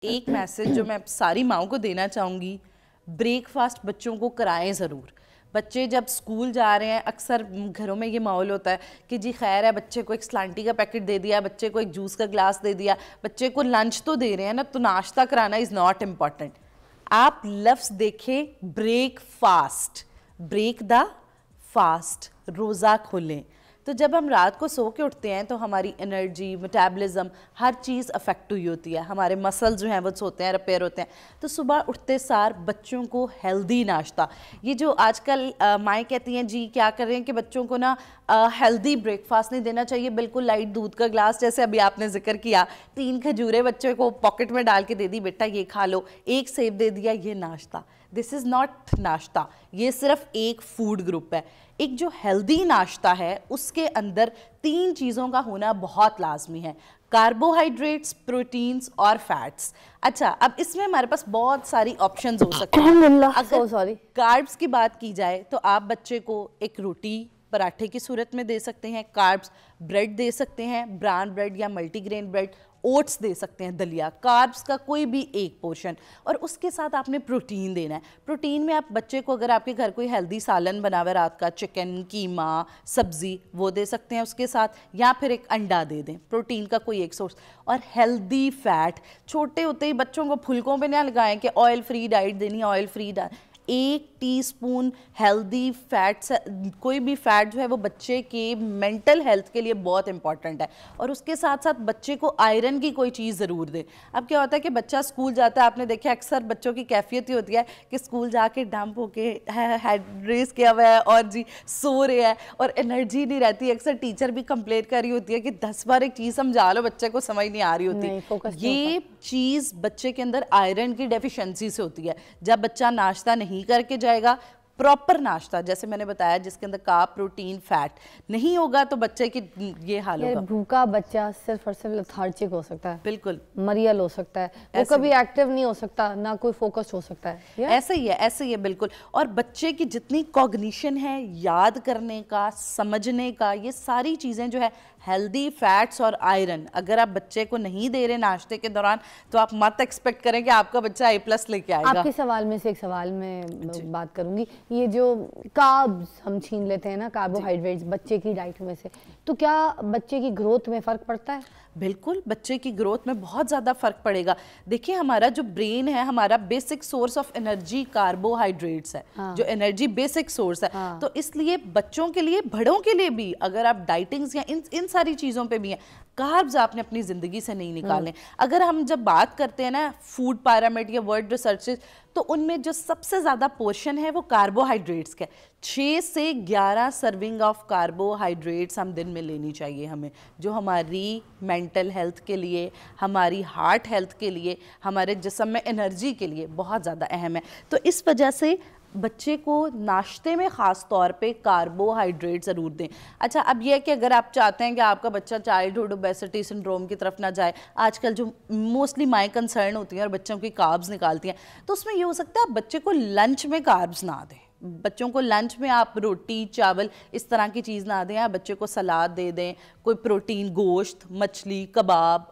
एक मैसेज जो मैं सारी माओं को देना चाहूँगी, ब्रेकफास्ट बच्चों को कराएं ज़रूर। बच्चे जब स्कूल जा रहे हैं, अक्सर घरों में ये माहौल होता है कि जी खैर है, बच्चे को एक स्लांटी का पैकेट दे दिया, बच्चे को एक जूस का ग्लास दे दिया, बच्चे को लंच तो दे रहे हैं ना, तो नाश्ता कराना इज़ नॉट इम्पॉर्टेंट। आप लफ्ज़ देखें ब्रेकफास्ट, ब्रेक द फास्ट, रोज़ा खोलें। तो जब हम रात को सो के उठते हैं तो हमारी एनर्जी, मेटाबॉलिज्म, हर चीज़ अफेक्ट हुई होती है, हमारे मसल्स जो हैं वो सोते हैं, रिपेयर होते हैं। तो सुबह उठते सार बच्चों को हेल्दी नाश्ता, ये जो आजकल माएँ कहती हैं जी क्या कर रहे हैं कि बच्चों को ना हेल्दी ब्रेकफास्ट नहीं देना चाहिए, बिल्कुल लाइट दूध का ग्लास, जैसे अभी आपने जिक्र किया, 3 खजूरें बच्चे को पॉकेट में डाल के दे दी, बेटा ये खा लो, 1 सेब दे दिया, ये नाश्ता। दिस इज़ नॉट नाश्ता, ये सिर्फ एक फूड ग्रुप है। एक जो हेल्दी नाश्ता है उसके अंदर 3 चीज़ों का होना बहुत लाजमी है, कार्बोहाइड्रेट्स, प्रोटीन्स और फैट्स। अच्छा, अब इसमें हमारे पास बहुत सारी ऑप्शंस हो सकती हैं। अगर कार्ब्स की बात की जाए तो आप बच्चे को एक रोटी पराठे की सूरत में दे सकते हैं, कार्ब्स, ब्रेड दे सकते हैं, ब्राउन ब्रेड या मल्टीग्रेन ब्रेड, ओट्स दे सकते हैं, दलिया, कार्ब्स का कोई भी एक पोर्शन, और उसके साथ आपने प्रोटीन देना है। प्रोटीन में आप बच्चे को, अगर आपके घर कोई हेल्दी सालन बना हुआ रात का, चिकन, कीमा, सब्जी, वो दे सकते हैं उसके साथ, या फिर एक अंडा दे दें, प्रोटीन का कोई एक सोर्स। और हेल्दी फैट, छोटे होते ही बच्चों को फुलकों पे ना लगाएं कि ऑयल फ्री डाइट देनी है, oil free diet. 1 teaspoon healthy fats, कोई भी फैट जो है वो बच्चे के मेंटल हेल्थ के लिए बहुत इंपॉर्टेंट है। और उसके साथ साथ बच्चे को आयरन की कोई चीज़ ज़रूर दें। अब क्या होता है कि बच्चा स्कूल जाता है, आपने देखा अक्सर बच्चों की कैफियत ही होती है कि स्कूल जाके डंप होके हेड रेस किया हुआ है और जी सो रहे हैं और एनर्जी नहीं रहती। अक्सर टीचर भी कंप्लेंट कर रही होती है कि 10 बार एक चीज़ समझा लो, बच्चे को समझ नहीं आ रही होती। ये चीज़ बच्चे के अंदर आयरन की डेफिशिएंसी से होती है। जब बच्चा नाश्ता नहीं करके जाएगा, प्रॉपर नाश्ता जैसे मैंने बताया जिसके अंदर कार्ब, प्रोटीन, फैट नहीं होगा, तो बच्चे की ये हाल होगा। भूखा बच्चा सिर्फ और सिर्फ लेथार्जिक हो सकता है, बिल्कुल मरियल हो सकता है, वो कभी एक्टिव नहीं हो सकता, ना कोई फोकस हो सकता है। ऐसे ही है, ऐसे ही है, बिल्कुल। और बच्चे की जितनी कॉग्निशन है, याद करने का, समझने का, ये सारी चीज़ें जो है हेल्दी फैट्स और आयरन, अगर आप बच्चे को नहीं दे रहे नाश्ते के दौरान, तो आप मत एक्सपेक्ट करें कि आपका बच्चा A+ लेके आएगा। आपके सवाल में से एक सवाल में बात करूंगी, ये जो कार्ब्स हम छीन लेते हैं ना, कार्बोहाइड्रेट्स बच्चे की डाइट में से, तो क्या बच्चे की ग्रोथ में फ़र्क पड़ता है? बिल्कुल, बच्चे की ग्रोथ में बहुत ज़्यादा फ़र्क पड़ेगा। देखिए, हमारा जो ब्रेन है, हमारा basic source of energy carbohydrates है। हाँ। जो एनर्जी बेसिक सोर्स है। हाँ। तो इसलिए बच्चों के लिए, बड़ों के लिए भी, अगर आप डाइटिंग्स या इन सारी चीज़ों पे भी हैं, कार्ब्स आपने अपनी ज़िंदगी से नहीं निकालने। अगर हम जब बात करते हैं ना फूड पिरामिड या वर्ल्ड रिसर्चेस, तो उनमें जो सबसे ज़्यादा पोर्शन है वो कार्बोहाइड्रेट्स का। 6 से 11 सर्विंग ऑफ कार्बोहाइड्रेट्स हम दिन में लेनी चाहिए हमें, जो हमारी मेंटल हेल्थ के लिए, हमारी हार्ट हेल्थ के लिए, हमारे जिस्म में एनर्जी के लिए बहुत ज़्यादा अहम है। तो इस वजह से बच्चे को नाश्ते में ख़ास तौर पे कार्बोहाइड्रेट ज़रूर दें। अच्छा, अब यह है कि अगर आप चाहते हैं कि आपका बच्चा चाइल्डहुड ओबेसिटी सिंड्रोम की तरफ ना जाए, आजकल जो मोस्टली माएँ कंसर्न होती हैं और बच्चों की कार्ब्स निकालती हैं, तो उसमें ये हो सकता है आप बच्चे को लंच में कार्ब्स ना दें। बच्चों को लंच में आप रोटी, चावल, इस तरह की चीज़ ना दें, आप बच्चे को सलाद दे दें, कोई प्रोटीन, गोश्त, मछली, कबाब,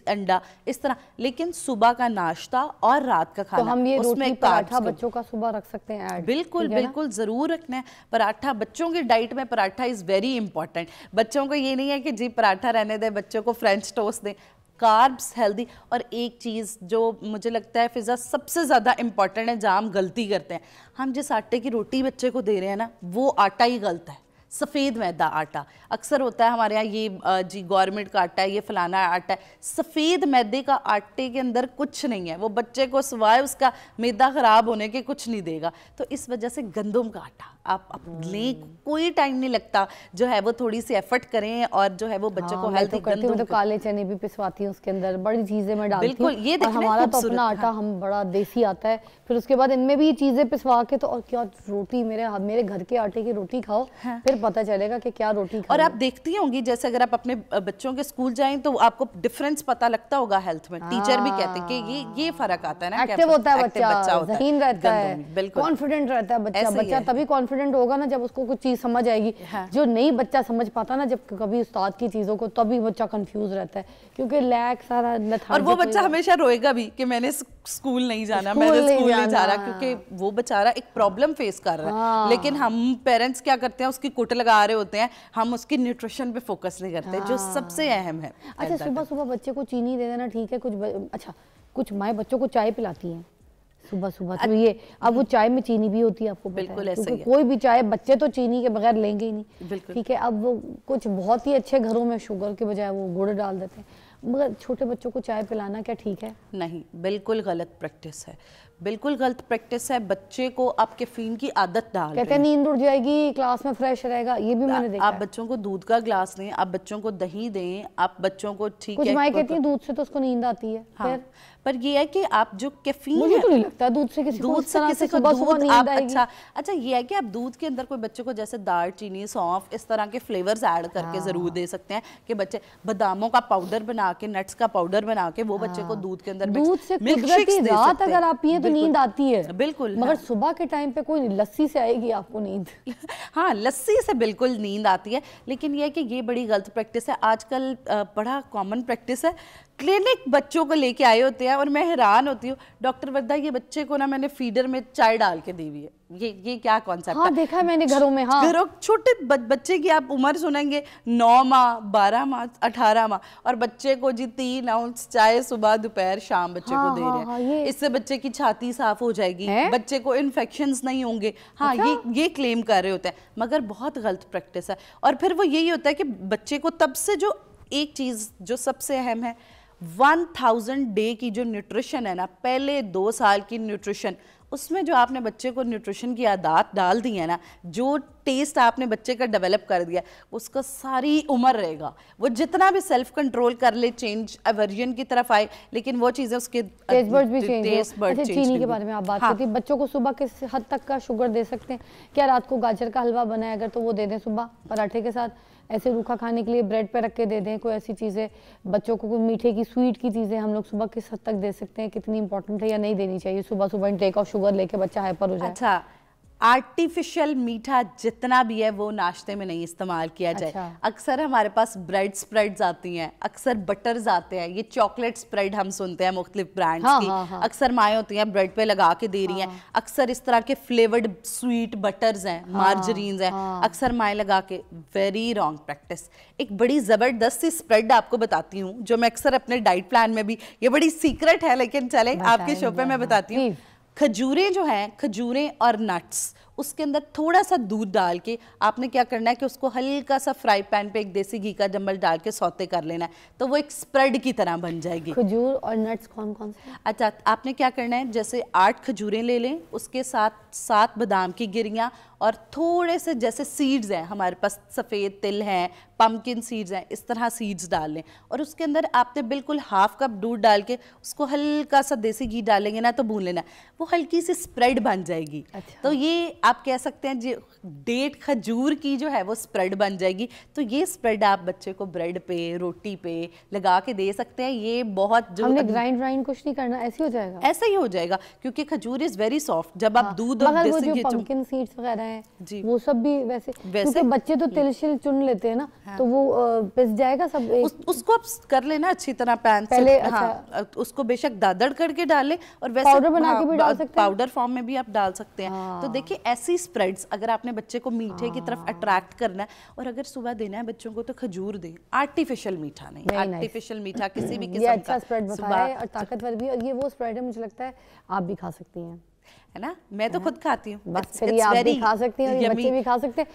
अंडा, इस तरह। लेकिन सुबह का नाश्ता और रात का खाना, तो हम ये रोटी पराठा बच्चों का सुबह रख सकते हैं ऐड? बिल्कुल, बिल्कुल ज़रूर रखना है। पराठा बच्चों की डाइट में, पराठा इज़ वेरी इंपॉर्टेंट। बच्चों को ये नहीं है कि जी पराठा रहने दें, बच्चों को फ्रेंच टोस्ट दें। Carbs healthy. और एक चीज़ जो मुझे लगता है फिज़ा सबसे ज़्यादा इम्पॉर्टेंट है, जहाँ हम गलती करते हैं, हम जिस आटे की रोटी बच्चे को दे रहे हैं ना, वो आटा ही गलत है। सफ़ेद मैदा आटा अक्सर होता है हमारे यहाँ, ये जी गवर्नमेंट का आटा है, ये फलाना आटा है। सफ़ेद मैदे का आटे के अंदर कुछ नहीं है, वो बच्चे को सिवाय उसका मैदा ख़राब होने के कुछ नहीं देगा। तो इस वजह से गंदम का आटा आप लें, कोई टाइम नहीं लगता, जो है वो थोड़ी सी एफर्ट करें और जो है वो बच्चे को हेल्थी गंदम, तो काले चने भी पिसवाती हूँ, उसके अंदर बड़ी चीज़ें मैं डालती हूँ। बिल्कुल, ये देखिए हमारा तो अपना आटा हम बड़ा देसी आता है, फिर उसके बाद इनमें भी चीज़ें पिसवा के, तो और क्या रोटी, मेरे घर के आटे की रोटी खाओ, फिर पता चलेगा कि क्या रोटी खा और आप देखती होंगी जैसे अगर आप अपने बच्चों के स्कूल जाएं तो आपको डिफरेंस पता लगता होगा हेल्थ में। टीचर भी कहते हैं कि ये फर्क आता है ना, एक्टिव होता है बच्चा, ज़हीन रहता है, बिल्कुल कॉन्फिडेंट रहता है बच्चा तभी कॉन्फिडेंट होगा ना जब उसको कुछ चीज समझ आएगी। जो नहीं बच्चा समझ पाता ना जब कभी उस्ताद की चीजों को, तभी बच्चा कंफ्यूज रहता है क्योंकि लैक सारा। और वो बच्चा हमेशा रोएगा भी कि मैंने स्कूल नहीं जाना, मैंने स्कूल नहीं जा रहा, क्योंकि वो बेचारा एक प्रॉब्लम फेस कर रहा है। लेकिन हम पेरेंट्स क्या करते हैं, उसकी कुट लगा रहे होते हैं, हम उसकी न्यूट्रिशन पे फोकस नहीं करते, जो सबसे अहम है। अच्छा, सुबह सुबह बच्चे को चीनी दे देना ठीक है, कुछ माएँ बच्चों को चाय पिलाती हैं सुबह सुबह, तो ये अब वो चाय में चीनी भी होती है, आपको बिल्कुल ऐसा ही है। कोई भी चाय, बच्चे तो चीनी के बगैर लेंगे ही नहीं, ठीक है। अब वो कुछ बहुत ही अच्छे घरों में शुगर के बजाय वो गुड़ डाल देते हैं, मगर छोटे बच्चों को चाय पिलाना क्या ठीक है? नहीं, बिल्कुल गलत प्रैक्टिस है, बिल्कुल गलत प्रैक्टिस है। बच्चे को आप कैफीन की आदत डाल, कहते हैं नींद उड़ जाएगी, क्लास में फ्रेश रहेगा, ये भी मैंने देखा। आप बच्चों को दूध का ग्लास दें, आप बच्चों को दही दें, आप बच्चों को ठीक है, कुछ माएँ कहती हैं दूध से तो उसको नींद आती है। हाँ, पर ये है कि आप जो कैफीन, मुझे तो नहीं लगता दूध से किसी को सुबह नींद आएगी। अच्छा ये है कि आप दूध के अंदर कोई बच्चे को जैसे दाल चीनी सौंफ इस तरह के फ्लेवर्स ऐड करके जरूर दे सकते हैं कि बच्चे बादामों का पाउडर बना के, नट्स का पाउडर बना के वो बच्चे को दूध के अंदर, दूध से कुदरती रात अगर आप पिए तो नींद आती है, बिल्कुल। मगर सुबह के टाइम पे कोई लस्सी से आएगी आपको नींद? हाँ, लस्सी से बिल्कुल नींद आती है, लेकिन ये है कि ये बड़ी गलत प्रैक्टिस है। आजकल बड़ा कॉमन प्रैक्टिस है, क्लिनिक बच्चों को लेके आए होते हैं और मैं हैरान होती हूँ, डॉक्टर वर्दा ये बच्चे को ना मैंने फीडर में चाय डाल के दी हुई है। ये क्या कॉन्सेप्ट है? हाँ, देखा है मैंने घरों में। हाँ, घरों छोटे बच्चे की आप उम्र सुनेंगे 9 माह 12 माह 18 माह, और बच्चे को जी 3 आउंस चाय सुबह दोपहर शाम बच्चे को दे रहे हैं। इससे बच्चे की छाती साफ हो जाएगी, बच्चे को इन्फेक्शंस नहीं होंगे। हाँ, ये क्लेम कर रहे होते हैं, मगर बहुत गलत प्रैक्टिस है। और फिर वो यही होता है कि बच्चे को तब से जो एक चीज जो सबसे अहम है, 1000 डे की जो न्यूट्रिशन है ना, पहले 2 साल की न्यूट्रिशन, उसमें जो आपने बच्चे को न्यूट्रिशन की आदत डाल दी है ना, जो टेस्ट आपने बच्चे का डेवलप कर दिया, उसका सारी उम्र रहेगा। वो जितना भी सेल्फ कंट्रोल कर ले, चेंज एवर्जन की तरफ आए, लेकिन वो चीजें उसके टेस्ट बर्ड्स भी चेंज। चीनी के बारे में आप बात करती, बच्चों को सुबह किस हद तक का शुगर दे सकते हैं? क्या रात को गाजर का हलवा बनाए अगर तो वो दे दें सुबह पराठे के साथ, ऐसे रूखा खाने के लिए ब्रेड पे रख के दे दें, कोई ऐसी चीज़ें बच्चों को, कोई मीठे की स्वीट की चीज़ें हम लोग सुबह किस हद तक दे सकते हैं? कितनी इंपॉर्टेंट है या नहीं देनी चाहिए सुबह सुबह इनटेक ऑफ शुगर लेके बच्चा हाइपर हो जाए? अच्छा, आर्टिफिशियल मीठा जितना भी है वो नाश्ते में नहीं इस्तेमाल किया जाए। अक्सर हमारे पास ब्रेड स्प्रेड्स आती हैं, अक्सर बटर्स आते हैं, ये चॉकलेट स्प्रेड हम सुनते हैं मुख्तलिफ ब्रांड्स की। अक्सर माएँ होती हैं ब्रेड पे लगा के दे रही हैं, अक्सर इस तरह के फ्लेवर्ड स्वीट बटर्स हैं, मार्जरीन्स हैं, अक्सर माएँ लगा के। Very wrong practice. एक बड़ी ज़बरदस्त सी स्प्रेड आपको बताती हूँ जो मैं अक्सर अपने डाइट प्लान में भी, ये बड़ी सीक्रेट है लेकिन चले आपके शो पे मैं बताती हूँ। खजूरें जो हैं, खजूरें और नट्स, उसके अंदर थोड़ा सा दूध डाल के आपने क्या करना है कि उसको हल्का सा फ्राई पैन पे एक देसी घी का चम्मच डाल के सौते कर लेना है, तो वो एक स्प्रेड की तरह बन जाएगी। खजूर और नट्स कौन कौन से? अच्छा, आपने क्या करना है, जैसे 8 खजूरें ले लें, उसके साथ 7 बादाम की गिरियाँ और थोड़े से जैसे सीड्स हैं हमारे पास, सफ़ेद तिल हैं, पम्पकिन सीड्स हैं, इस तरह सीड्स डाल लें और उसके अंदर आपने बिल्कुल हाफ कप दूध डाल के उसको हल्का सा देसी घी डालेंगे ना तो भून लेना, वो हल्की सी स्प्रेड बन जाएगी। अच्छा। तो ये आप कह सकते हैं जो डेट खजूर की जो है वो स्प्रेड बन जाएगी। तो ये स्प्रेड आप बच्चे को ब्रेड पे, रोटी पे लगा के दे सकते हैं। ये बहुत जो हमने ग्राइंड कुछ नहीं करना, ऐसे हो जाएगा? ऐसा ही हो जाएगा क्योंकि खजूर इज वेरी सॉफ्ट। जब आप दूध और देसी घी, पम्पकिन सीड्स वगैरह हैं जी, वो सब भी वैसे क्योंकि बच्चे तो तिल शिल चुन लेते हैं ना, तो वो पिस जाएगा सब। उसको आप कर लेना अच्छी तरह पैन से पहले। हाँ, उसको बेशक दादड़ करके डालें और वैसे पाउडर बना के भी डाल सकते हैं, पाउडर फॉर्म में भी आप डाल सकते हैं। तो देखिए ऐसी स्प्रेड्स अगर आपने बच्चे को मीठे की तरफ अट्रैक्ट करना है और अगर सुबह देना है बच्चों को तो खजूर दें, आर्टिफिशियल मीठा नहीं, आर्टिफिशियल मीठा किसी भी किस्म का। अच्छा स्प्रेड बताया और ताकतवर भी, और ये वो स्प्रेड है मुझे लगता है आप भी खा सकती हैं, है ना? मैं तो खुद खाती हूँ, बस फिर ये आप भी खा सकती हैं और ये बच्चे भी खा सकते हैं।